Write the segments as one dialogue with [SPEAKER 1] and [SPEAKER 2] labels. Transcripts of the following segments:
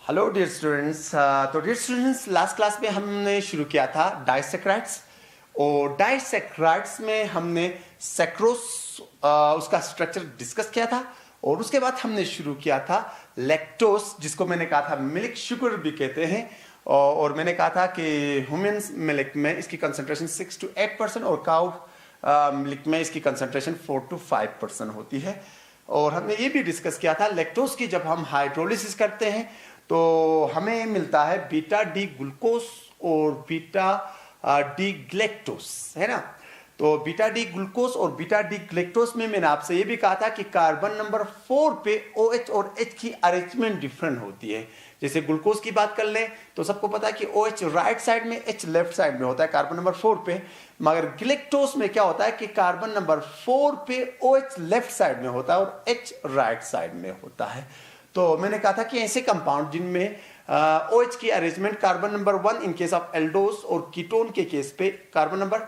[SPEAKER 1] Hello dear students. तो dear students, last class में हमने शुरू किया था डाइसैकराइड्स, और डाइसैकराइड्स में हमने सैक्रोस उसका स्ट्रक्चर डिस्कस किया था, और उसके बाद हमने शुरू किया था लैक्टोस, जिसको मैंने कहा था मिल्क शुगर भी कहते हैं, और मैंने कहा था कि ह्यूमन मिल्क में इसकी कंसंट्रेशन 6 to 8% और काउ मिल्क में इसकी कंसंट्रेशन 4 to 5% होती है। और हमने ये भी डिस्कस किया था लैक्टोस की जब हम हाइड्रोलिसिस करते हैं तो हमें मिलता है बीटा डी ग्लूकोस और बीटा डी ग्लेक्टोस, है ना। तो बीटा डी ग्लूकोस और बीटा डी ग्लेक्टोस में मैंने आपसे ये भी कहा था कि कार्बन नंबर 4 पे OH और H की अरेंजमेंट डिफरेंट होती है। जैसे ग्लूकोज की बात कर लें तो सबको पता है कि OH राइट साइड में, H लेफ्ट साइड में होता है कार्बन नंबर 4 पे, मगर ग्लेक्टोस में क्या होता है कि कार्बन नंबर 4 पे OH लेफ्ट साइड में होता है और H राइट साइड में होता है। तो मैंने कहा था कि ऐसे कंपाउंड जिनमें OH की arrangement carbon number 1 in case of Eldhose और कीटोन के केस पे कार्बन नंबर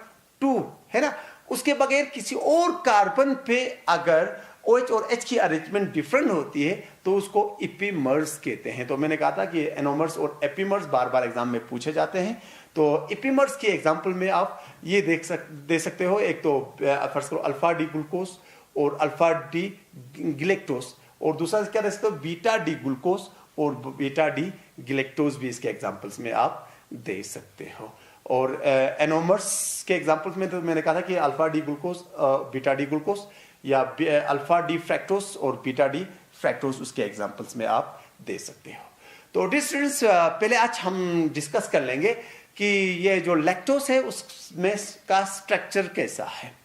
[SPEAKER 1] 2 है ना, उसके बगैर किसी और कार्बन पे अगर OH और H की अरेंजमेंट डिफरेंट होती है तो उसको इपीमर्स कहते हैं। तो मैंने कहा था कि एनोमर्स और एपीमर्स बार बार एग्जाम में पूछे जाते हैं। तो इपीमर्स की एग्जांपल में आप ये दे सकते हो, एक तो फर्स्ट करो अल्फा डी ग्लूकोस और अल्फा डी ग्लेक्टोस, और दूसरा क्या दे सकते हो बीटा डी ग्लूकोस और बीटा डी ग्लेक्टोस भी इसके एग्जांपल्स में आप दे सकते हो। और एनोमर्स के एग्जांपल्स में तो मैंने कहा था कि alpha D glucose beta D glucose या अल्फा डी फ्रैक्टोस और बीटा डी फ्रैक्टोस उसके एग्जांपल्स में आप दे सकते हो। तो डियर स्टूडेंट्स, पहले आज हम डिस्कस कर लेंगे कि ये जो लैक्टोस है उसमें का स्ट्रक्चर कैसा है।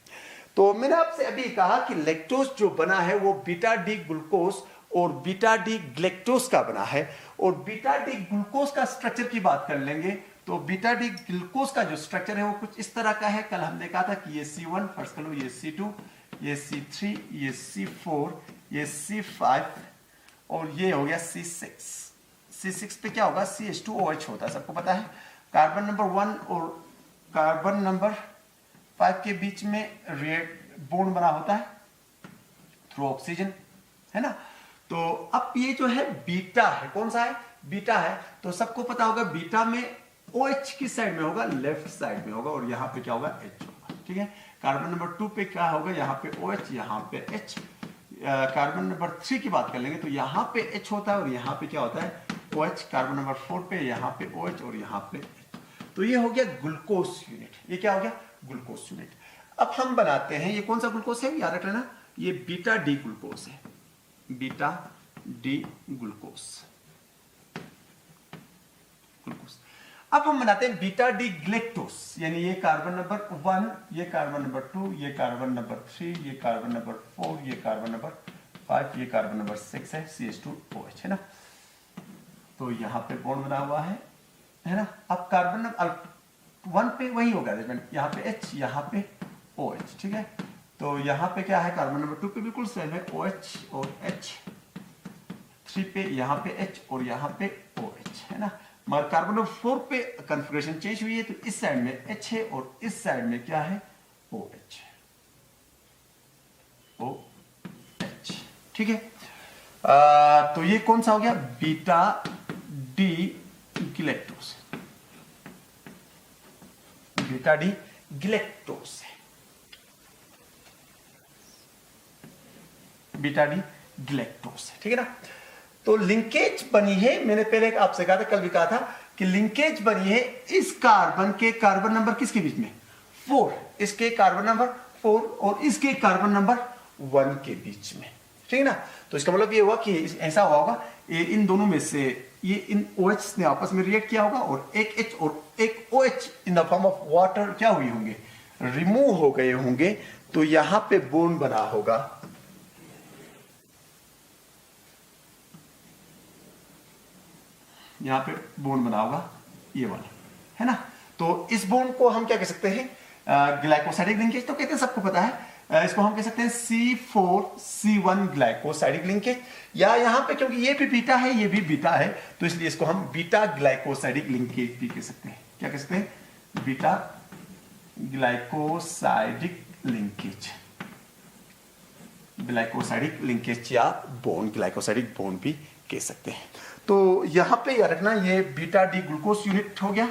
[SPEAKER 1] तो मैंने आपसे अभी कहा कि लैक्टोस जो बना है वो बीटा डी ग्लूकोस और बीटा डी ग्लेक्टोस का बना है, और बीटा डी ग्लूकोस का स्ट्रक्चर की बात कर लेंगे तो बीटा डी ग्लूकोस का जो स्ट्रक्चर है वो कुछ इस तरह का है। कल हमने कहा था कि ये C1 फर्स्ट कर लो, ये C2, ये C3, ये C4, ये C5 और ये हो गया C6। C6 पे क्या होगा, CH2OH होता है, सबको पता है। कार्बन नंबर 1 और कार्बन नंबर 5 के बीच में बॉन्ड बना होता है थ्रू ऑक्सीजन, है ना। तो अब ये जो है बीटा है, कौन सा है, बीटा है। तो सबको पता होगा बीटा में OH किस साइड में होगा, लेफ्ट साइड में होगा, और यहां पे क्या होगा, H होगा, ठीक है। कार्बन नंबर 2 पे क्या होगा, यहाँ पे OH, यहाँ पे H। कार्बन नंबर 3 की बात कर लेंगे तो यहाँ पे H होता है और यहाँ पे क्या होता है, OH। कार्बन नंबर 4 पे यहाँ पे OH और यहाँ पे H। तो ये हो गया ग्लूकोस यूनिट, ये क्या हो गया, ग्लूकोस यूनिट। अब हम बनाते हैं, ये कौन सा ग्लूकोस है, याद रख लेना, ये बीटा डी ग्लूकोस है, बीटा डी ग्लूकोस। अब हम बनाते हैं बीटा डी ग्लेक्टोस, यानी ये कार्बन नंबर 1, ये कार्बन नंबर 2, ये कार्बन नंबर 3, ये कार्बन नंबर 4, ये कार्बन नंबर 5, ये कार्बन नंबर 6 है, CH2OH, है ना। तो यहाँ पे बॉन्ड बना हुआ है ना। अब कार्बन नंबर 1 पे वही होगा, यहाँ पे H, यहाँ पे OH, ठीक है। तो यहाँ पे क्या है, कार्बन नंबर 2 पे बिल्कुल सेम है, OH और H। 3 पे यहाँ पे H और यहाँ पे OH, है ना। मगर कार्बन नंबर 4 पे कॉन्फ़िगरेशन चेंज हुई है, तो इस साइड में H है और इस साइड में क्या है, OH, ठीक है। तो ये कौन सा हो गया, बीटा डी ग्लेक्टोस, बीटा डी ग्लेक्टोस है, बीटा डी ग्लेक्टोस है, ठीक है ना। तो लिंकेज बनी है, मैंने पहले आपसे कहा था, कल भी कहा था कि लिंकेज बनी है इस कार्बन के कार्बन नंबर किसके बीच में, 4, इसके कार्बन नंबर 4 और इसके कार्बन नंबर 1 के बीच में, ठीक है ना। तो इसका मतलब ये हुआ कि ऐसा हुआ होगा, इन दोनों में से ये इन OH ने आपस में रिएक्ट किया होगा और एक H और एक OH in the form of water क्या हुई होंगे, रिमूव हो गए होंगे। तो यहां पे बॉन्ड बना होगा, यहां पे बॉन्ड बना होगा ये वाला, है ना। तो इस बॉन्ड को हम क्या कह सकते हैं, ग्लाइकोसाइडिक लिंकेज तो कहते हैं, सबको पता है। इसको हम कह सकते हैं C4C1 ग्लाइकोसाइडिक लिंकेज, या यहां पे क्योंकि ये भी बीटा है, ये भी बीटा है, तो इसलिए इसको हम बीटा ग्लाइकोसाइडिक लिंकेज भी कह सकते हैं। क्या कह सकते हैं, beta glycosidic linkage, glycosidic linkage या बॉन्ड, ग्लाइकोसाइडिक बॉन्ड भी कह सकते हैं। तो यहां पे याद रखना ये बीटा डी ग्लूकोज यूनिट हो गया,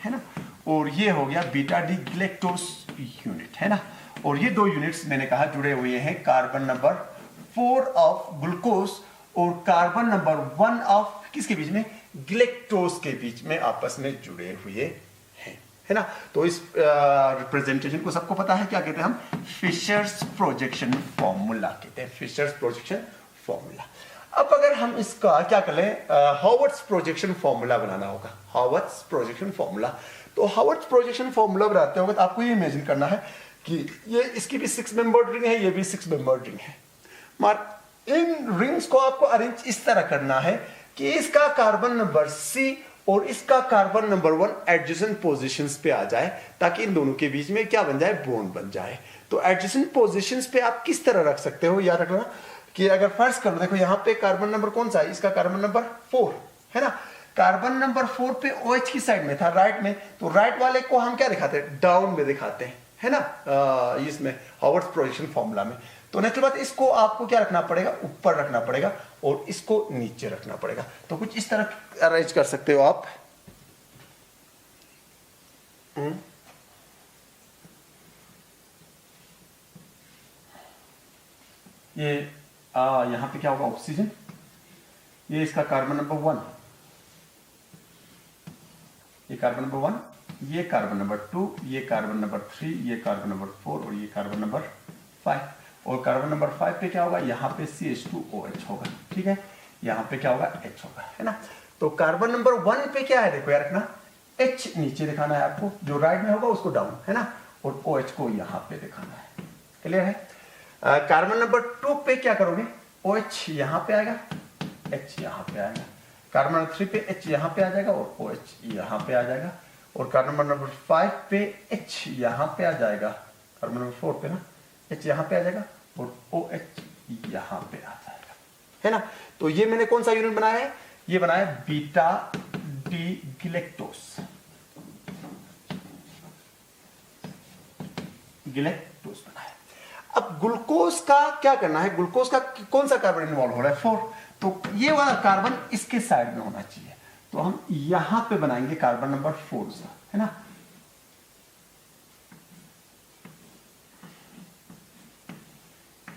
[SPEAKER 1] है ना, और ये हो गया बीटा डी ग्लैक्टोज यूनिट, है ना। और ये 2 यूनिट्स मैंने कहा जुड़े हुए हैं कार्बन नंबर 4 ऑफ ग्लूकोज और कार्बन नंबर 1 ऑफ किसके बीच में, ग्लैक्टोज के बीच में आपस में जुड़े हुए हैं, है ना। तो इस रिप्रेजेंटेशन को सबको पता है, क्या कहते हैं हम, फिशर्स प्रोजेक्शन फॉर्मूला कहते हैं, फिशर्स प्रोजेक्शन फॉर्मूला। अब अगर हम इसका क्या कर लें, हावर्ड्स प्रोजेक्शन फॉर्मूला बनाना होगा, हावर्ड्स प्रोजेक्शन फॉर्मूला। तो हावर्ड्स प्रोजेक्शन फॉर्मूला बनाते होगा तो आपको ये इमेजिन करना है कि ये इसकी भी 6 मेंबर्ड रिंग है, ये भी 6 मेंबर्ड रिंग है, मगर इन रिंग्स को आपको अरेंज इस तरह करना है कि इसका कार्बन नंबर C और इसका कार्बन नंबर 1 एडजेसेंट पोजीशंस पे आ जाए, ताकि इन दोनों के बीच में क्या बन जाए, बॉन्ड बन जाए। तो एडजेसेंट पोजीशंस पे आप किस तरह रख सकते हो, याद रखना कि अगर फर्स्ट करो, देखो यहाँ पे कार्बन नंबर कौन सा है, इसका कार्बन नंबर 4 है ना। कार्बन नंबर 4 पे OH की साइड में था, राइट में, तो राइट वाले को हम क्या दिखाते हैं, डाउन में दिखाते हैं, है ना, इसमें हावर्ड्स प्रोजेक्शन फॉर्मूला में। तो नेक्स्ट बात, इसको आपको क्या रखना पड़ेगा, ऊपर रखना पड़ेगा और इसको नीचे रखना पड़ेगा। तो कुछ इस तरह अरेंज कर सकते हो आप। ये यहां पे क्या होगा, ऑक्सीजन, ये इसका कार्बन नंबर 1, ये कार्बन नंबर 1, ये कार्बन नंबर 2, ये कार्बन नंबर 3, ये कार्बन नंबर 4 और ये कार्बन नंबर 5। और कार्बन नंबर 5 पे क्या होगा, यहाँ पे CH2OH होगा, ठीक है, यहाँ पे क्या होगा, H होगा, है ना। तो कार्बन नंबर 1 पे क्या है, देखो यार रखना, H नीचे दिखाना है आपको, जो राइट में होगा उसको डाउन, है ना, और OH को यहाँ पे दिखाना है, क्लियर है। कार्बन नंबर 2 पे क्या करोगे, OH यहाँ पे आएगा, H यहाँ पे आएगा। कार्बन नंबर 3 पे H यहाँ पे आ जाएगा और OH यहाँ पे आ जाएगा। और कार्बन नंबर 5 पे H यहाँ पे आ जाएगा, कार्बन नंबर 4 पे ना H यहाँ पे आ जाएगा और OH यहाँ पे आ जाएगा, है ना। तो ये मैंने कौन सा यूनिट बनाया है, ये बनाया बीटा डी ग्लैक्टोज, ग्लैक्टोज बनाया। अब ग्लूकोज का क्या करना है, ग्लूकोज का कौन सा कार्बन इन्वॉल्व हो रहा है, 4, तो ये वाला कार्बन इसके साइड में होना चाहिए। तो हम यहां पे बनाएंगे कार्बन नंबर 4 सा, है ना।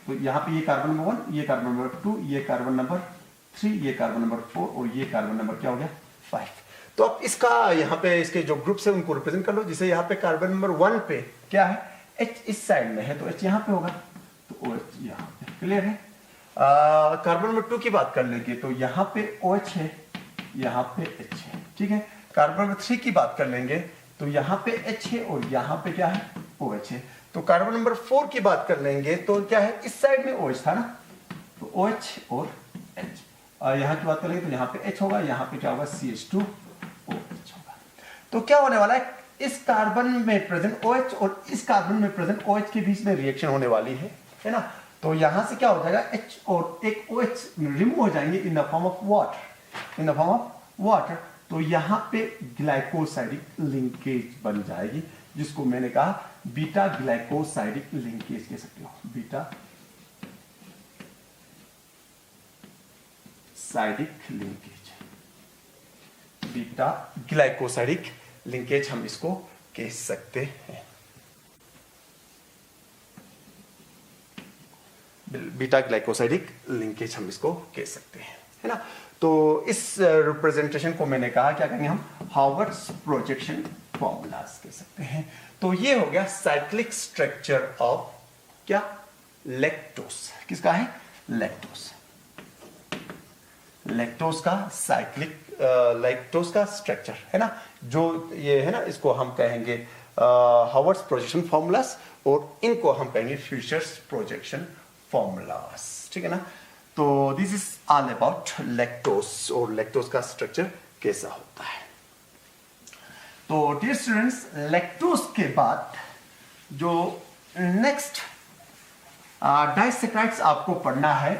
[SPEAKER 1] तो यहां पे ये कार्बन नंबर 1, ये कार्बन नंबर 2, ये कार्बन नंबर 3, ये कार्बन नंबर 4 और ये कार्बन नंबर क्या हो गया, 5। तो अब इसका यहाँ पे इसके जो ग्रुप्स है उनको रिप्रेजेंट कर लो। जिसे यहाँ पे कार्बन नंबर 1 पे क्या है, H इस साइड में है तो H यहाँ पे होगा, तो OH यहाँ पे, क्लियर है। कार्बन नंबर 2 की बात कर लेंगे तो यहाँ पे OH है, यहाँ पे H है, ठीक है। कार्बन नंबर 3 की बात कर लेंगे तो यहाँ पे H है और यहाँ पे क्या है, OH है। तो कार्बन नंबर 4 की बात कर लेंगे तो क्या है, इस साइड में OH था ना, तो OH और H। यहाँ की बात करेंगे तो यहाँ पे H होगा, यहाँ पे क्या होगा, CH2OH होगा। तो क्या होने वाला है, इस कार्बन में प्रेजेंट OH और इस कार्बन में प्रेजेंट OH के बीच में रिएक्शन होने वाली है ना। तो यहां से क्या हो जाएगा, H और एक OH रिमूव हो जाएंगे in the form of water, in the form of water. तो यहां पे ग्लाइकोसाइडिक लिंकेज बन जाएगी, जिसको मैंने कहा बीटा ग्लाइकोसाइडिक लिंकेज कह सकते हो, बीटा साइडिक लिंकेज, बीटा ग्लाइकोसाइडिक लिंकेज हम इसको कह सकते हैं, बीटा ग्लाइकोसाइडिक लिंकेज हम इसको कह सकते हैं, है ना। तो इस रिप्रेजेंटेशन को मैंने कहा क्या कहेंगे हम, हावर्ड्स प्रोजेक्शन फॉर्मूलाज कह सकते हैं। तो ये हो गया साइक्लिक स्ट्रक्चर ऑफ क्या, लैक्टोज, किसका है, लैक्टोज, लैक्टोज का साइक्लिक लैक्टोज का स्ट्रक्चर, है ना। जो ये है ना, इसको हम कहेंगे हावर्ड्स प्रोजेक्शन फॉर्मूलाज और इनको हम कहेंगे फिशर्स प्रोजेक्शन फॉर्मूलाज, ठीक है ना। तो this is all about lactose और लैक्टोज का स्ट्रक्चर कैसा होता है। तो डियर स्टूडेंट्स, लैक्टोज के बाद जो नेक्स्ट डाइसैकाराइड्स आपको पढ़ना है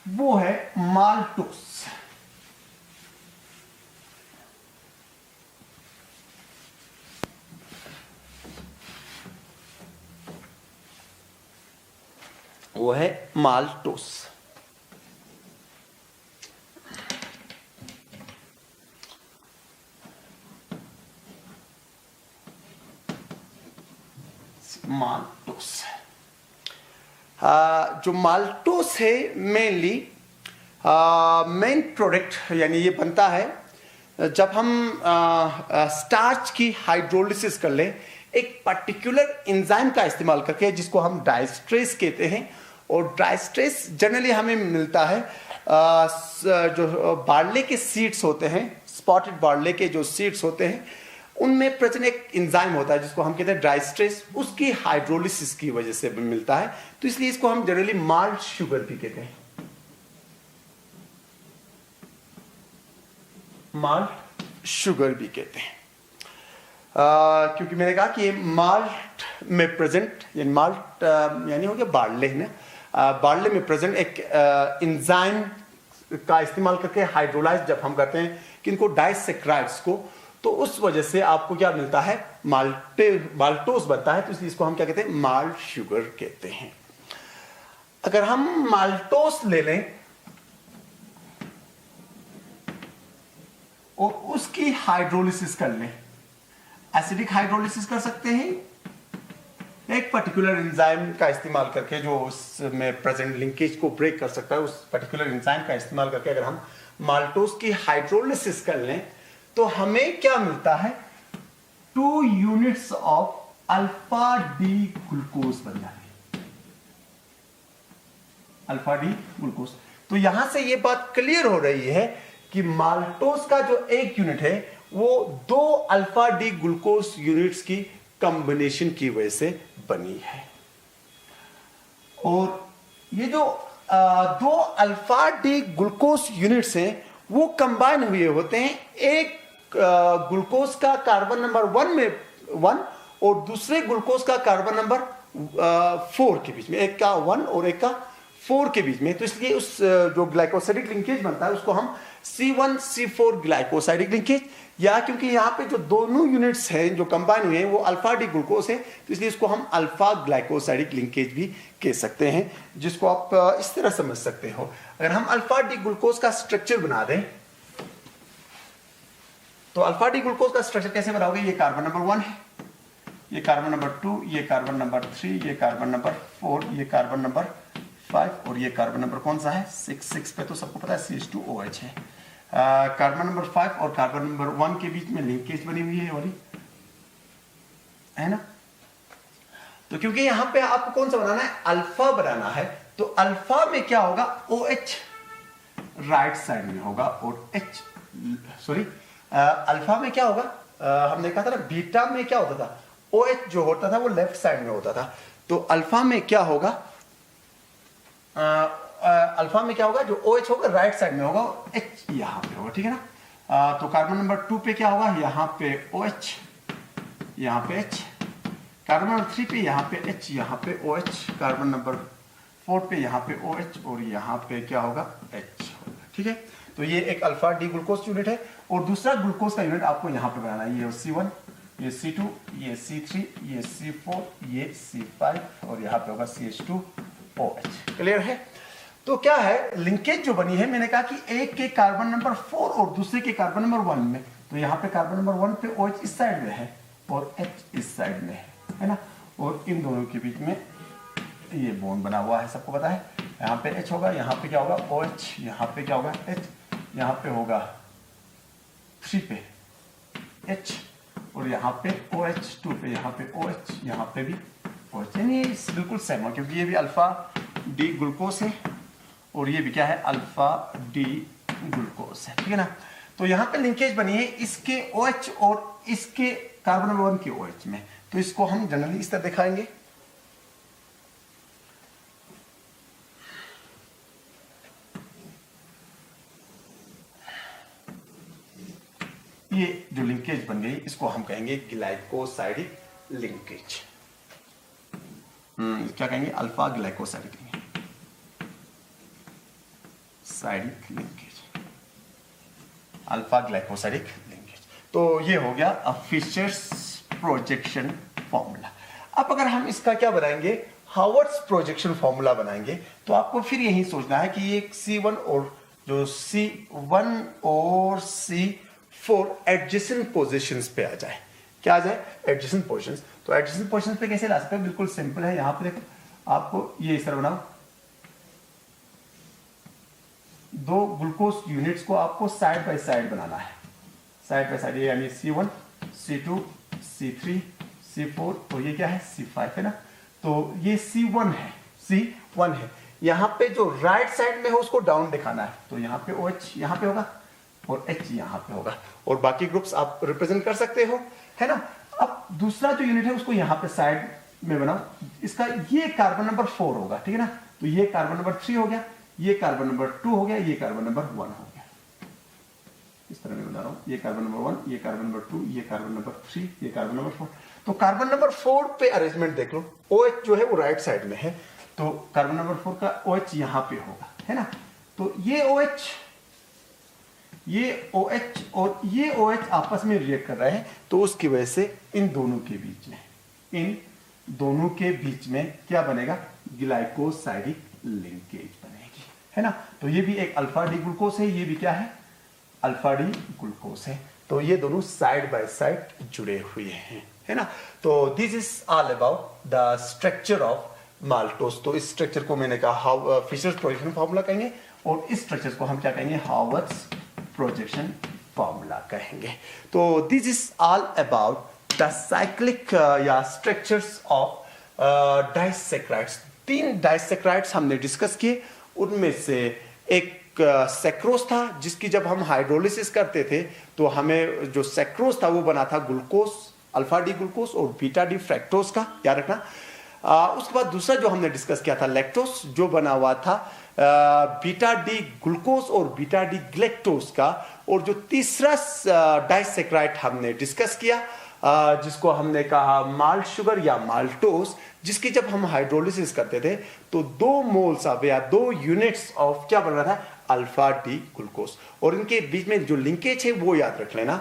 [SPEAKER 1] वो है माल्टोज। वो है माल्टोज। माल्टोस। जो माल्टोस है मेनली मेन प्रोडक्ट यानी ये बनता है जब हम स्टार्च की हाइड्रोलिसिस कर लें एक पर्टिकुलर एंजाइम का इस्तेमाल करके, जिसको हम डायस्ट्रेस कहते हैं। और डायस्ट्रेस जनरली हमें मिलता है जो बार्ले के सीड्स होते हैं, स्पॉटेड बार्ले के जो सीड्स होते हैं, उनमें प्रेजेंट एक एंजाइम होता है जिसको हम कहते हैं डायस्ट्रेस, उसकी हाइड्रोलिसिस की वजह से मिलता है। तो इसलिए इसको हम जनरली माल्ट शुगर भी कहते हैं, माल्ट शुगर भी कहते हैं। क्योंकि मैंने कहा कि ये माल्ट में प्रेजेंट, यानी माल्ट यानी हो गया बार्ले है ना, बार्ले में प्रेजेंट एक एंजाइम का इस्तेमाल करके हाइड्रोलाइज जब हम करते हैं किनको डाइसैकराइड्स को, तो उस वजह से आपको क्या मिलता है, माल्टोस बनता है। तो इसलिए इसको हम क्या कहते हैं, माल्ट शुगर कहते हैं। अगर हम माल्टोस ले लें और उसकी हाइड्रोलिसिस कर लें, एसिडिक हाइड्रोलिसिस कर सकते हैं एक पर्टिकुलर एंजाइम का इस्तेमाल करके, जो उसमें प्रेजेंट लिंकेज को ब्रेक कर सकता है, उस पर्टिकुलर एंजाइम का इस्तेमाल करके अगर हम माल्टोस की हाइड्रोलिसिस कर लें तो हमें क्या मिलता है, 2 units of alpha D glucose बन जाते हैं, अल्फा डी ग्लूकोज। तो यहां से ये बात क्लियर हो रही है कि माल्टोस का जो एक यूनिट है वो 2 अल्फा डी ग्लूकोज यूनिट्स की कॉम्बिनेशन की वजह से बनी है। और ये जो 2 अल्फा डी ग्लूकोज यूनिट्स हैं वो कंबाइन हुए होते हैं, एक ग्लूकोज का कार्बन नंबर 1 में 1 और दूसरे ग्लूकोज का कार्बन नंबर 4 के बीच में, एक का 1 और एक का 4 के बीच में। तो इसलिए उस जो ग्लाइकोसाइडिक लिंकेज बनता है उसको हम C1C4 ग्लाइकोसाइडिक लिंकेज, या क्योंकि यहाँ पे जो दोनों यूनिट्स हैं जो कंबाइन हुए हैं वो अल्फा डी ग्लूकोज है, तो इसलिए इसको हम अल्फा ग्लाइकोसाइडिक लिंकेज भी कह सकते हैं, जिसको आप इस तरह समझ सकते हो। अगर हम अल्फा डी ग्लूकोज का स्ट्रक्चर बना दें तो अल्फा डी ग्लूकोज का स्ट्रक्चर कैसे बनाओगे, ये कार्बन नंबर 1 है, ये कार्बन नंबर 2, ये कार्बन नंबर 3, ये कार्बन नंबर 4, ये कार्बन नंबर 5 और ये कार्बन नंबर कौन सा है 6 पे तो सबको पता है CH2OH है। कार्बन नंबर 5 और कार्बन नंबर 1 के बीच में लिंकेज बनी हुई है वाली, है ना। तो क्योंकि यहां पे आपको कौन सा बनाना है, अल्फा बनाना है, तो अल्फा में क्या होगा, OH राइट साइड में होगा और अल्फा में क्या होगा, हमने कहा था ना बीटा में क्या होता था, OH जो होता था वो लेफ्ट साइड में होता था। तो अल्फा में क्या होगा, अल्फा में क्या होगा, जो OH होगा राइट साइड में होगा और H यहां पे होगा, ठीक है ना। तो कार्बन नंबर 2 पे क्या होगा, यहां पे OH, यहां पे H, कार्बन नंबर 3 पे यहां पे H, यहां पे OH, कार्बन नंबर 4 पे यहां पे OH और यहां पे क्या होगा, H होगा, ठीक है। तो ये एक अल्फा डी ग्लूकोज यूनिट है और दूसरा ग्लूकोज का यूनिट आपको यहां पे बनाना है, ये C1, ये C2, ये C3, ये C4, ये C5 और यहां पे होगा CH2OH। क्लियर है। तो क्या है, लिंकेज जो बनी है, मैंने कहा कि एक के कार्बन नंबर 4 और दूसरे के कार्बन नंबर 1 में, तो यहाँ पे कार्बन नंबर 1 पे OH इस साइड में है और H इस साइड में है ना। और इन दोनों के बीच में ये बॉन्ड बना हुआ है, सबको पता है। यहाँ पे H होगा, यहाँ पे क्या होगा OH, यहाँ पे क्या होगा H, यहाँ पे होगा 3 पे H और यहाँ पे OH, 2 पे यहाँ पे OH, यहाँ पे भी OH, यानी बिल्कुल सेम है क्योंकि ये भी अल्फा डी ग्लूकोज है और ये भी क्या है, अल्फा डी ग्लूकोज है, ठीक है ना। तो यहाँ पे लिंकेज बनी है इसके OH और इसके कार्बन नंबर 1 के OH में, तो इसको हम जनरली इस तरह दिखाएंगे। ये जो लिंकेज बन गई इसको हम कहेंगे ग्लाइकोसाइडिक लिंकेज। क्या कहेंगे, alpha glycosidic linkage, alpha glycosidic linkage. तो ये हो गया फिशर्स प्रोजेक्शन फॉर्मूला। अब अगर हम इसका क्या बनाएंगे, हावर्ड्स प्रोजेक्शन फॉर्मूला बनाएंगे, तो आपको फिर यही सोचना है कि ये C1 और जो C1 और C4 एडजेसेंट पोजीशंस पे आ जाए। क्या आ जाए, एडजेसेंट पोजीशंस। तो एडजेसेंट पोजीशंस पे कैसे ला सकते हैं, बिल्कुल सिंपल है। यहाँ पे देखो आपको ये इस तरह बनाओ, दो ग्लूकोज यूनिट्स को आपको साइड बाय साइड बनाना है, साइड बाय साइड, यानी C1 C2 C3 C4 और ये क्या है C5 है ना। तो ये C1 है। यहाँ पे जो राइट साइड में है उसको डाउन दिखाना है, तो यहाँ पे OH यहाँ पे होगा और H यहाँ पे होगा, और बाकी ग्रुप्स आप रिप्रेजेंट कर सकते हो, है ना। अब दूसरा जो यूनिट है उसको यहाँ पे साइड में बनाओ, इसका ये कार्बन नंबर 4 होगा, ठीक है ना। तो ये कार्बन नंबर 3 हो गया, ये कार्बन नंबर 2 हो गया, ये कार्बन नंबर 1 हो गया। इस तरह मैं बता रहा हूँ, ये कार्बन नंबर 1, ये कार्बन नंबर 2, ये कार्बन नंबर 3, ये कार्बन नंबर 4। तो कार्बन नंबर 4 पे अरेंजमेंट देख लो, OH जो है वो राइट साइड में है, तो कार्बन नंबर 4 का OH यहां पे होगा, है ना। तो ये OH और ये OH आपस में रिएक्ट कर रहे हैं, तो उसकी वजह से इन दोनों के बीच में क्या बनेगा, ग्लाइकोसाइडिक लिंकेज बनेगी, है ना। तो ये भी एक अल्फा डी ग्लूकोज है, ये भी क्या है, अल्फा डी ग्लूकोज है। तो ये दोनों साइड बाय साइड जुड़े हुए हैं, है ना। तो this is all about the structure of maltose. तो इस स्ट्रक्चर को मैंने कहा फिशर्स प्रोजेक्शन फार्मूला कहेंगे, और इस स्ट्रक्चर को हम क्या कहेंगे, हार्वर्ड्स प्रोजेक्शन फार्मूला कहेंगे। तो this is all about the cyclic या स्ट्रक्चर्स ऑफ डाइसैकराइड्स। 3 डाइसैकराइड्स हमने डिस्कस किए, उनमें से एक सैक्रोज था, जिसकी जब हम हाइड्रोलिसिस करते थे तो हमें जो सैक्रोज था वो बना था ग्लूकोज, अल्फा डी ग्लूकोज और बीटा डी फ्रैक्टोज का, याद रखना। उसके बाद दूसरा जो हमने डिस्कस किया था लैक्टोज, जो बना हुआ था बीटा डी ग्लूकोज और बीटा डी ग्लेक्टोज का। और जो तीसरा डाइसैकराइड हमने डिस्कस किया, जिसको हमने कहा माल्ट शुगर या माल्टोज, जिसकी जब हम हाइड्रोलिसिस करते थे तो 2 मोल्स ऑफ या 2 यूनिट्स ऑफ क्या बन रहा था, अल्फा डी ग्लूकोज। और इनके बीच में जो लिंकेज है वो याद रख लेना।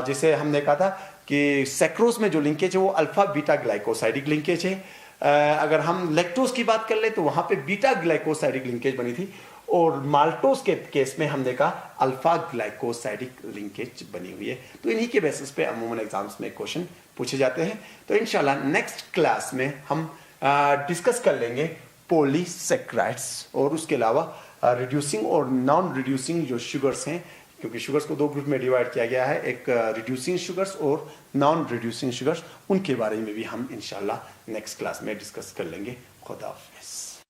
[SPEAKER 1] जैसे हमने कहा था कि सैक्रोज में जो लिंकेज है वो अल्फा बीटा ग्लाइकोसाइडिक लिंकेज है। अगर हम लैक्टोज की बात कर ले तो वहां पे बीटा ग्लाइकोसाइडिक लिंकेज बनी थी, और माल्टोज के केस में हमने कहा अल्फा ग्लाइकोसाइडिक लिंकेज बनी हुई है। तो इन्हीं के बेसिस पे अमूमन एग्जाम्स में क्वेश्चन पूछे जाते हैं। तो इंशाल्लाह नेक्स्ट क्लास में हम डिस्कस कर लेंगे पॉलीसैकराइड्स, और उसके अलावा रिड्यूसिंग और नॉन रिड्यूसिंग जो शुगर्स हैं, क्योंकि शुगर्स को 2 ग्रुप में डिवाइड किया गया है, एक रिड्यूसिंग शुगर्स और नॉन रिड्यूसिंग शुगर्स, उनके बारे में भी हम इंशाल्लाह नेक्स्ट क्लास में डिस्कस कर लेंगे। खुदा हाफिज़।